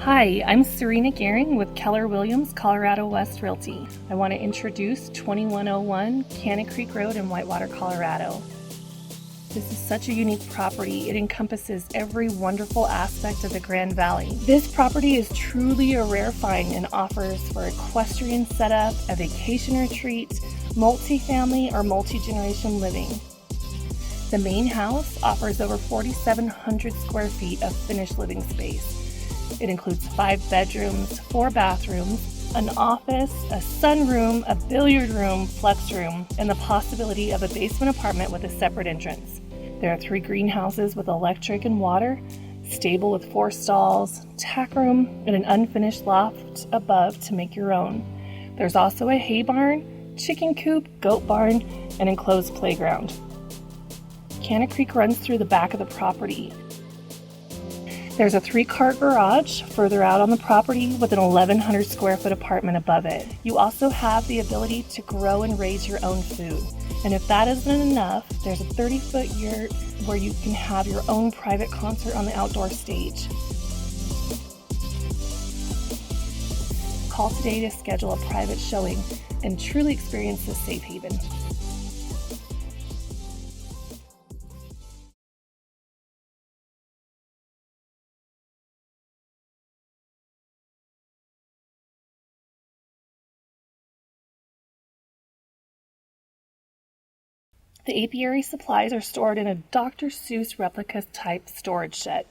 Hi, I'm Serena Gehring with Keller Williams Colorado West Realty. I want to introduce 2101 Kannah Creek Road in Whitewater, Colorado. This is such a unique property. It encompasses every wonderful aspect of the Grand Valley. This property is truly a rare find and offers for equestrian setup, a vacation retreat, multifamily, or multi-generation living. The main house offers over 4,700 square feet of finished living space. It includes 5 bedrooms, 4 bathrooms, an office, a sunroom, a billiard room, flex room, and the possibility of a basement apartment with a separate entrance. There are 3 greenhouses with electric and water, stable with 4 stalls, tack room, and an unfinished loft above to make your own. There's also a hay barn, chicken coop, goat barn, and enclosed playground. Kannah Creek runs through the back of the property. There's a 3-car garage further out on the property with an 1,100 square foot apartment above it. You also have the ability to grow and raise your own food. And if that isn't enough, there's a 30-foot yurt where you can have your own private concert on the outdoor stage. Call today to schedule a private showing and truly experience this safe haven. The apiary supplies are stored in a Dr. Seuss replica type storage shed.